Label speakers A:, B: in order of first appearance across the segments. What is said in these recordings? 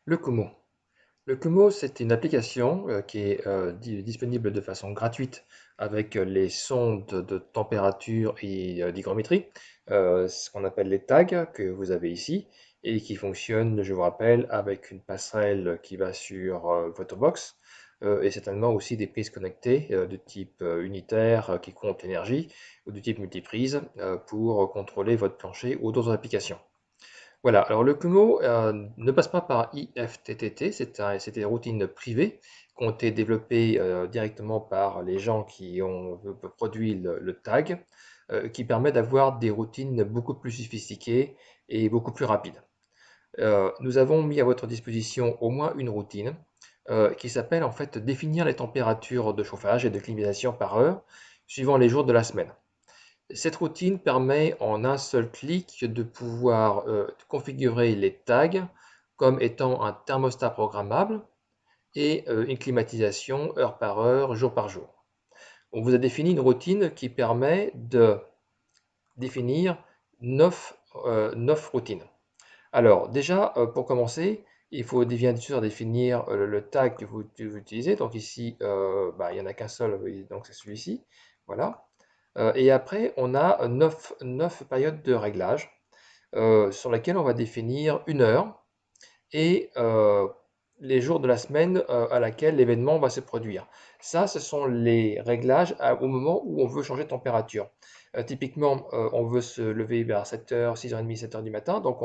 A: Le Kumo. Le Kumo, c'est une application qui est disponible de façon gratuite avec les sondes de température et d'hygrométrie, ce qu'on appelle les tags que vous avez ici, et qui fonctionne, je vous rappelle, avec une passerelle qui va sur votre box, et certainement aussi des prises connectées de type unitaire qui compte l'énergie, ou de type multiprise pour contrôler votre plancher ou d'autres applications. Voilà, alors le Kumo ne passe pas par IFTTT, c'est des routines privées qui ont été développées directement par les gens qui ont produit le tag, qui permet d'avoir des routines beaucoup plus sophistiquées et beaucoup plus rapides. Nous avons mis à votre disposition au moins une routine qui s'appelle en fait définir les températures de chauffage et de climatisation par heure suivant les jours de la semaine. Cette routine permet en un seul clic de pouvoir configurer les tags comme étant un thermostat programmable et une climatisation heure par heure, jour par jour. On vous a défini une routine qui permet de définir 9 routines. Alors déjà, pour commencer, il faut bien sûr définir le tag que vous utilisez. Donc ici, il n'y en a qu'un seul, donc c'est celui-ci. Voilà. Et après, on a neuf périodes de réglage sur lesquelles on va définir une heure et les jours de la semaine à laquelle l'événement va se produire. Ça, ce sont les réglages au moment où on veut changer de température. Typiquement, on veut se lever vers 7h, 6h30, 7h du matin, donc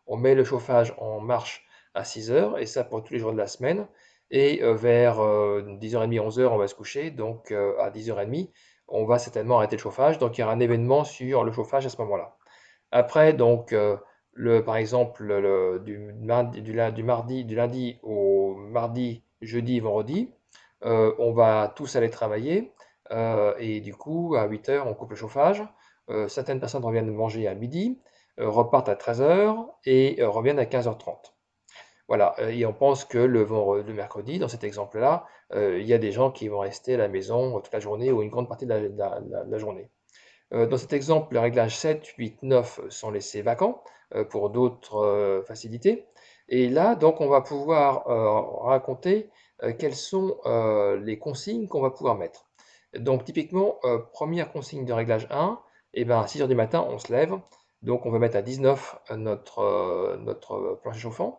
A: on met le chauffage en marche à 6h, et ça pour tous les jours de la semaine. Et vers 10h30, 11h, on va se coucher, donc à 10h30, on va certainement arrêter le chauffage, donc il y aura un événement sur le chauffage à ce moment-là. Après, donc, par exemple, du lundi au mardi, jeudi, vendredi, on va tous aller travailler et du coup, à 8 heures, on coupe le chauffage. Certaines personnes reviennent manger à midi, repartent à 13 heures et reviennent à 15h30. Voilà, et on pense que le mercredi, dans cet exemple-là, il y a des gens qui vont rester à la maison toute la journée ou une grande partie de la journée. Dans cet exemple, les réglages 7, 8, 9 sont laissés vacants pour d'autres facilités. Et là, donc, on va pouvoir raconter quelles sont les consignes qu'on va pouvoir mettre. Donc, typiquement, première consigne de réglage 1, et ben, à 6 heures du matin, on se lève. Donc, on va mettre à 19 notre plancher chauffant.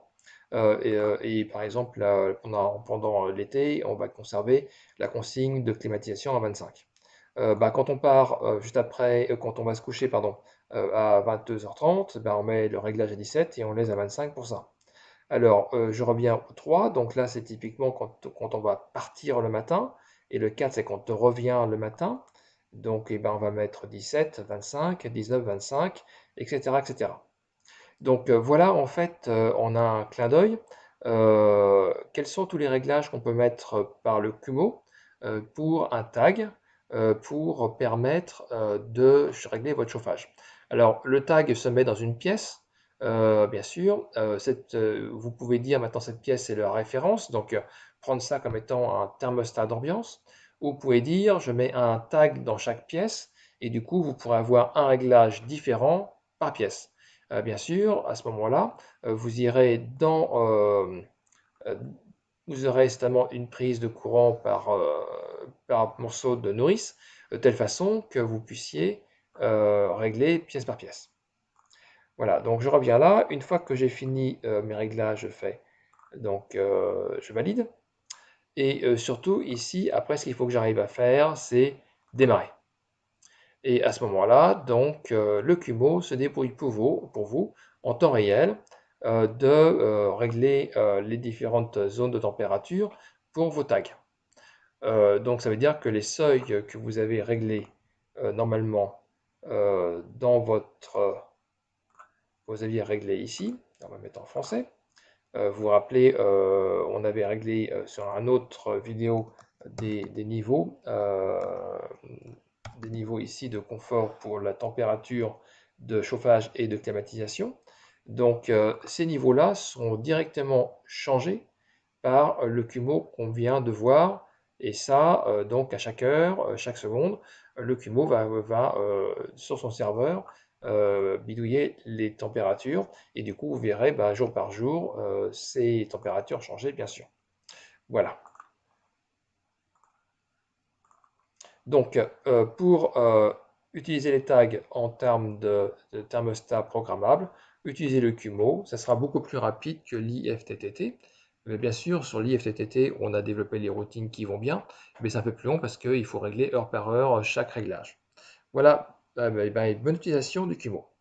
A: Et par exemple, pendant l'été, on va conserver la consigne de climatisation à 25. Quand on part juste après, quand on va se coucher, pardon, à 22h30, on met le réglage à 17 et on laisse à 25 pour ça. Alors, je reviens au 3, donc là c'est typiquement quand on va partir le matin, et le 4 c'est quand on revient le matin, donc on va mettre 17, 25, 19, 25, etc. etc. Donc voilà, en fait, on a un clin d'œil. Quels sont tous les réglages qu'on peut mettre par le Kumo pour un tag pour permettre de régler votre chauffage? Alors, le tag se met dans une pièce, bien sûr. Vous pouvez dire maintenant cette pièce c'est la référence, donc prendre ça comme étant un thermostat d'ambiance. Ou vous pouvez dire je mets un tag dans chaque pièce et du coup vous pourrez avoir un réglage différent par pièce. Bien sûr, à ce moment-là, vous irez euh, vous aurez certainement une prise de courant par morceau de nourrice, de telle façon que vous puissiez régler pièce par pièce. Voilà, donc je reviens là. Une fois que j'ai fini mes réglages, je valide. Et surtout, ici, après, ce qu'il faut que j'arrive à faire, c'est démarrer. Et à ce moment-là, donc, le Kumo se débrouille pour vous en temps réel de régler les différentes zones de température pour vos tags. Donc, ça veut dire que les seuils que vous avez réglés normalement dans vous aviez réglé ici, on va mettre en français. Vous vous rappelez, on avait réglé sur un autre vidéo des niveaux. Des niveaux ici de confort pour la température de chauffage et de climatisation. Donc ces niveaux-là sont directement changés par le Kumo qu'on vient de voir. Et ça, donc à chaque heure, chaque seconde, le Kumo va sur son serveur bidouiller les températures et du coup vous verrez bah, jour par jour ces températures changer bien sûr. Voilà. Donc pour utiliser les tags en termes de thermostat programmable, utilisez le QMO, ça sera beaucoup plus rapide que l'IFTTT. Mais bien sûr, sur l'IFTTT, on a développé les routines qui vont bien, mais c'est un peu plus long parce qu'il faut régler heure par heure chaque réglage. Voilà, bonne utilisation du QMO.